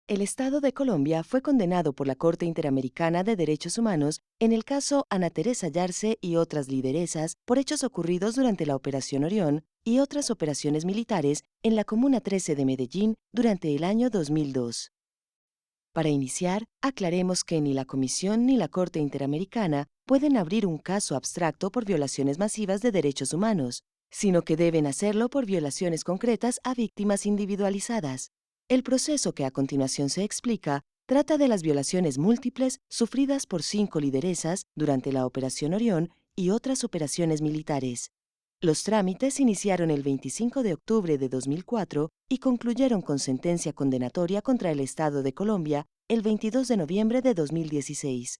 El Estado de Colombia fue condenado por la Corte Interamericana de Derechos Humanos en el caso Ana Teresa Yarse y otras lideresas por hechos ocurridos durante la Operación Orión y otras operaciones militares en la Comuna 13 de Medellín durante el año 2002. Para iniciar, aclaremos que ni la Comisión ni la Corte Interamericana pueden abrir un caso abstracto por violaciones masivas de derechos humanos, sino que deben hacerlo por violaciones concretas a víctimas individualizadas. El proceso que a continuación se explica trata de las violaciones múltiples sufridas por 5 lideresas durante la Operación Orión y otras operaciones militares. Los trámites iniciaron el 25 de octubre de 2004 y concluyeron con sentencia condenatoria contra el Estado de Colombia el 22 de noviembre de 2016.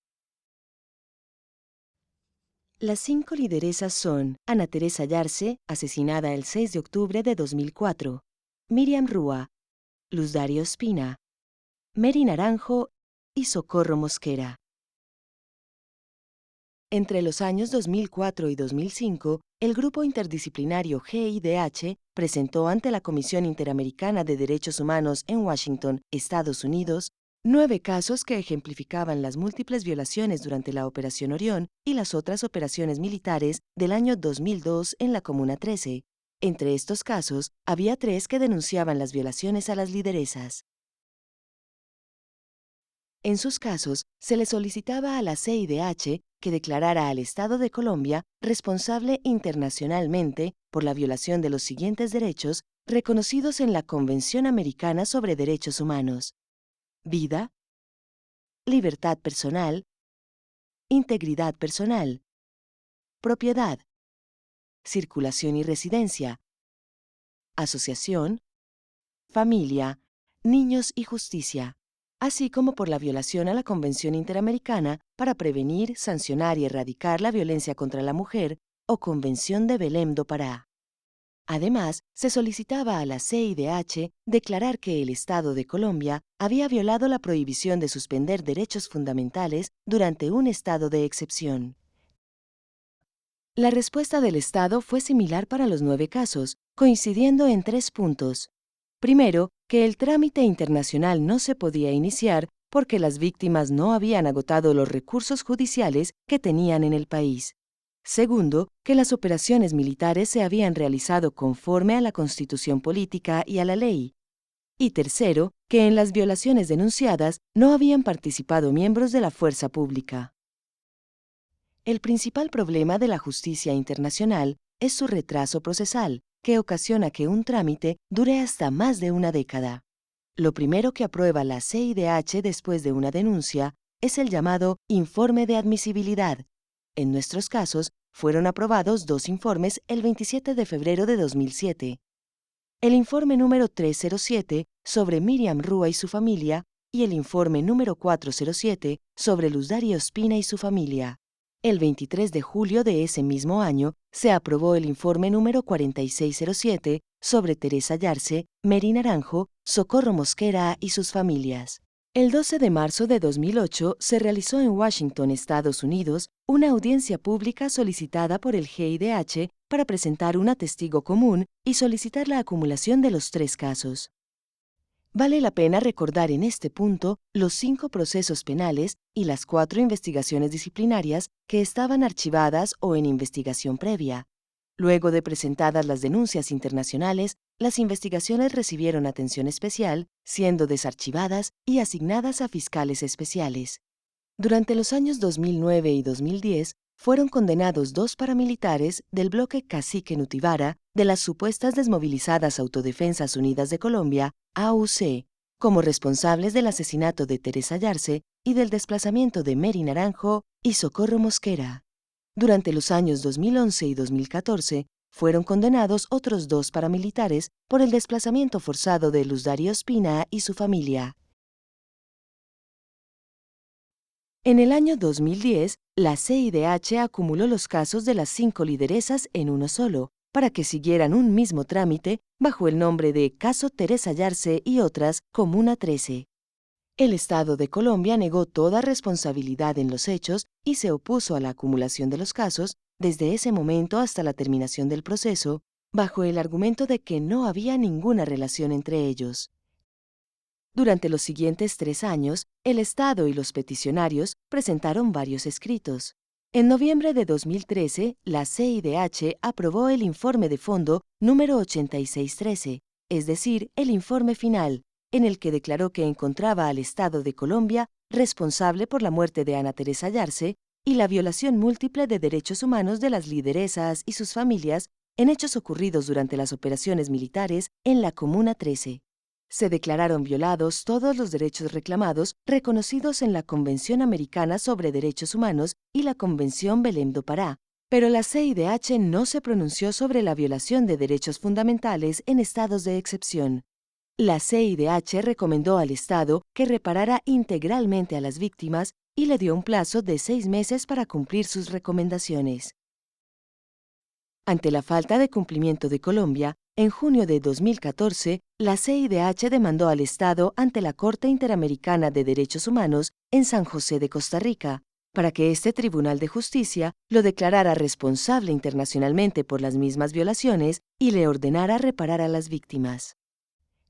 Las 5 lideresas son Ana Teresa Yarse, asesinada el 6 de octubre de 2004, Miriam Rúa, Luz Dario Ospina, Mary Naranjo y Socorro Mosquera. Entre los años 2004 y 2005, el grupo interdisciplinario GIDH presentó ante la Comisión Interamericana de Derechos Humanos en Washington, Estados Unidos, 9 casos que ejemplificaban las múltiples violaciones durante la Operación Orión y las otras operaciones militares del año 2002 en la Comuna 13. Entre estos casos, había 3 que denunciaban las violaciones a las lideresas. En sus casos, se le solicitaba a la CIDH que declarara al Estado de Colombia responsable internacionalmente por la violación de los siguientes derechos reconocidos en la Convención Americana sobre Derechos Humanos: vida, libertad personal, integridad personal, propiedad, circulación y residencia, asociación, familia, niños y justicia, así como por la violación a la Convención Interamericana para prevenir, sancionar y erradicar la violencia contra la mujer o Convención de Belém do Pará. Además, se solicitaba a la CIDH declarar que el Estado de Colombia había violado la prohibición de suspender derechos fundamentales durante un estado de excepción. La respuesta del Estado fue similar para los 9 casos, coincidiendo en 3 puntos. Primero, que el trámite internacional no se podía iniciar porque las víctimas no habían agotado los recursos judiciales que tenían en el país. Segundo, que las operaciones militares se habían realizado conforme a la Constitución política y a la ley. Y tercero, que en las violaciones denunciadas no habían participado miembros de la fuerza pública. El principal problema de la justicia internacional es su retraso procesal, que ocasiona que un trámite dure hasta más de una década. Lo primero que aprueba la CIDH después de una denuncia es el llamado informe de admisibilidad. En nuestros casos, fueron aprobados 2 informes el 27 de febrero de 2007. El informe número 307 sobre Miriam Rúa y su familia y el informe número 407 sobre Luz Dario Ospina y su familia. El 23 de julio de ese mismo año se aprobó el informe número 4607 sobre Teresa Yarse, Mary Naranjo, Socorro Mosquera y sus familias. El 12 de marzo de 2008 se realizó en Washington, Estados Unidos, una audiencia pública solicitada por el GIDH para presentar una testigo común y solicitar la acumulación de los 3 casos. Vale la pena recordar en este punto los 5 procesos penales y las 4 investigaciones disciplinarias que estaban archivadas o en investigación previa. Luego de presentadas las denuncias internacionales, las investigaciones recibieron atención especial, siendo desarchivadas y asignadas a fiscales especiales. Durante los años 2009 y 2010, fueron condenados 2 paramilitares del bloque Cacique Nutibara de las supuestas Desmovilizadas Autodefensas Unidas de Colombia, AUC, como responsables del asesinato de Teresa Yarse y del desplazamiento de Mary Naranjo y Socorro Mosquera. Durante los años 2011 y 2014, fueron condenados otros 2 paramilitares por el desplazamiento forzado de Luz Dario Ospina y su familia. En el año 2010, la CIDH acumuló los casos de las 5 lideresas en uno solo, para que siguieran un mismo trámite bajo el nombre de Caso Teresa Yarse y otras, Comuna 13. El Estado de Colombia negó toda responsabilidad en los hechos y se opuso a la acumulación de los casos desde ese momento hasta la terminación del proceso, bajo el argumento de que no había ninguna relación entre ellos. Durante los siguientes 3 años, el Estado y los peticionarios presentaron varios escritos. En noviembre de 2013, la CIDH aprobó el informe de fondo número 8613, es decir, el informe final, en el que declaró que encontraba al Estado de Colombia responsable por la muerte de Ana Teresa Yarse y la violación múltiple de derechos humanos de las lideresas y sus familias en hechos ocurridos durante las operaciones militares en la Comuna 13. Se declararon violados todos los derechos reclamados reconocidos en la Convención Americana sobre Derechos Humanos y la Convención Belém do Pará, pero la CIDH no se pronunció sobre la violación de derechos fundamentales en estados de excepción. La CIDH recomendó al Estado que reparara integralmente a las víctimas y le dio un plazo de 6 meses para cumplir sus recomendaciones. Ante la falta de cumplimiento de Colombia, en junio de 2014, la CIDH demandó al Estado ante la Corte Interamericana de Derechos Humanos en San José de Costa Rica, para que este Tribunal de Justicia lo declarara responsable internacionalmente por las mismas violaciones y le ordenara reparar a las víctimas.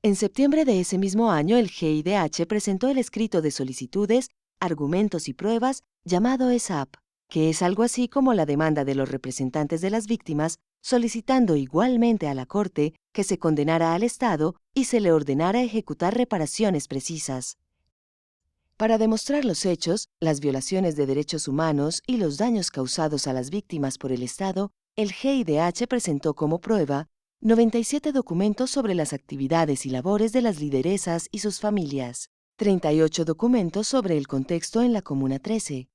En septiembre de ese mismo año, el GIDH presentó el escrito de solicitudes, argumentos y pruebas llamado ESAP, que es algo así como la demanda de los representantes de las víctimas, solicitando igualmente a la Corte que se condenara al Estado y se le ordenara ejecutar reparaciones precisas. Para demostrar los hechos, las violaciones de derechos humanos y los daños causados a las víctimas por el Estado, el GIDH presentó como prueba 97 documentos sobre las actividades y labores de las lideresas y sus familias, 38 documentos sobre el contexto en la Comuna 13,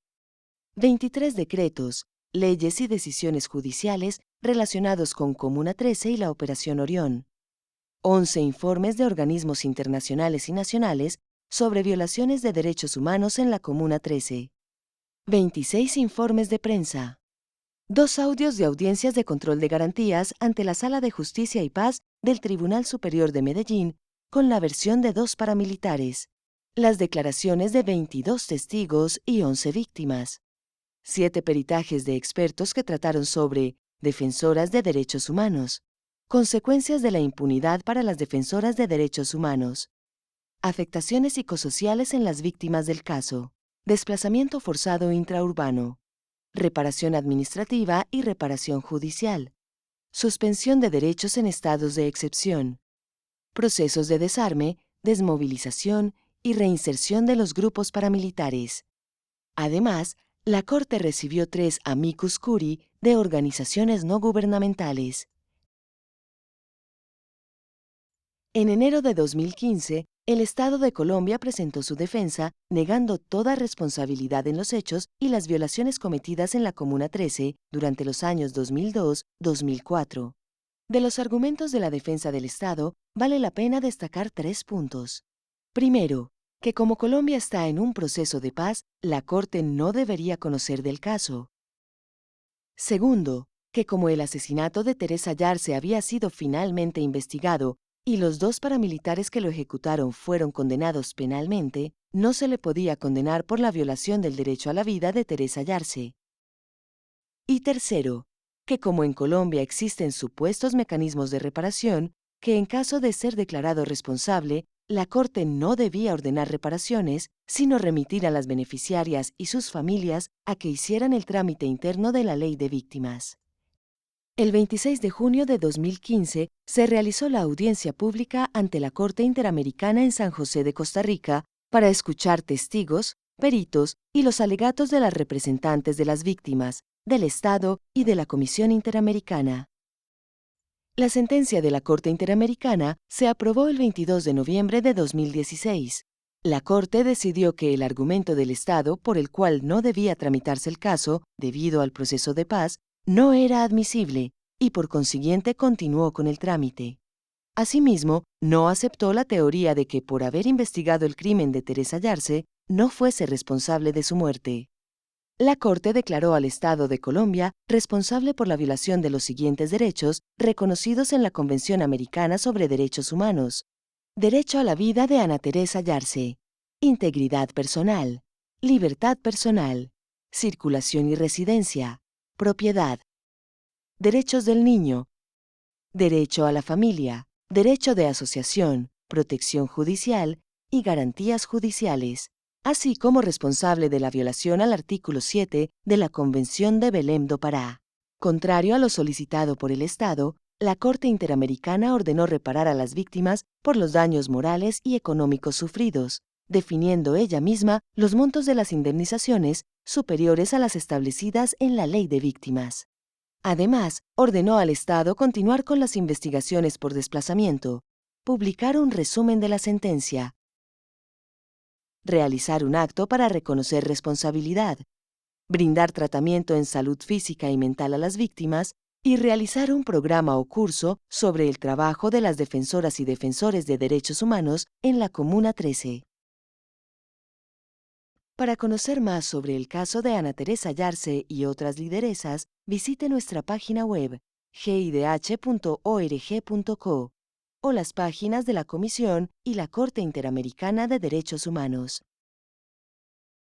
23 decretos, leyes y decisiones judiciales relacionados con Comuna 13 y la Operación Orión, 11 informes de organismos internacionales y nacionales sobre violaciones de derechos humanos en la Comuna 13, 26 informes de prensa, 2 audios de audiencias de control de garantías ante la Sala de Justicia y Paz del Tribunal Superior de Medellín con la versión de 2 paramilitares, las declaraciones de 22 testigos y 11 víctimas, 7 peritajes de expertos que trataron sobre defensoras de derechos humanos, consecuencias de la impunidad para las defensoras de derechos humanos, afectaciones psicosociales en las víctimas del caso, desplazamiento forzado intraurbano, reparación administrativa y reparación judicial, suspensión de derechos en estados de excepción, procesos de desarme, desmovilización y reinserción de los grupos paramilitares. Además, la Corte recibió 3 amicus curiae de organizaciones no gubernamentales. En enero de 2015, el Estado de Colombia presentó su defensa, negando toda responsabilidad en los hechos y las violaciones cometidas en la Comuna 13 durante los años 2002-2004. De los argumentos de la defensa del Estado, vale la pena destacar 3 puntos. Primero, que como Colombia está en un proceso de paz, la Corte no debería conocer del caso. Segundo, que como el asesinato de Teresa Yarse había sido finalmente investigado y los 2 paramilitares que lo ejecutaron fueron condenados penalmente, no se le podía condenar por la violación del derecho a la vida de Teresa Yarse. Y tercero, que como en Colombia existen supuestos mecanismos de reparación, que en caso de ser declarado responsable, la Corte no debía ordenar reparaciones, sino remitir a las beneficiarias y sus familias a que hicieran el trámite interno de la Ley de Víctimas. El 26 de junio de 2015 se realizó la audiencia pública ante la Corte Interamericana en San José de Costa Rica para escuchar testigos, peritos y los alegatos de las representantes de las víctimas, del Estado y de la Comisión Interamericana. La sentencia de la Corte Interamericana se aprobó el 22 de noviembre de 2016. La Corte decidió que el argumento del Estado por el cual no debía tramitarse el caso, debido al proceso de paz, no era admisible y por consiguiente continuó con el trámite. Asimismo, no aceptó la teoría de que por haber investigado el crimen de Teresa Yarse, no fuese responsable de su muerte. La Corte declaró al Estado de Colombia responsable por la violación de los siguientes derechos reconocidos en la Convención Americana sobre Derechos Humanos: derecho a la vida de Ana Teresa Yarse, integridad personal, libertad personal, circulación y residencia, propiedad, derechos del niño, derecho a la familia, derecho de asociación, protección judicial y garantías judiciales, así como responsable de la violación al artículo 7 de la Convención de Belém do Pará. Contrario a lo solicitado por el Estado, la Corte Interamericana ordenó reparar a las víctimas por los daños morales y económicos sufridos, definiendo ella misma los montos de las indemnizaciones superiores a las establecidas en la Ley de Víctimas. Además, ordenó al Estado continuar con las investigaciones por desplazamiento, publicar un resumen de la sentencia, realizar un acto para reconocer responsabilidad, brindar tratamiento en salud física y mental a las víctimas y realizar un programa o curso sobre el trabajo de las defensoras y defensores de derechos humanos en la Comuna 13. Para conocer más sobre el caso de Ana Teresa Yarse y otras lideresas, visite nuestra página web gidh.org.co o las páginas de la Comisión y la Corte Interamericana de Derechos Humanos.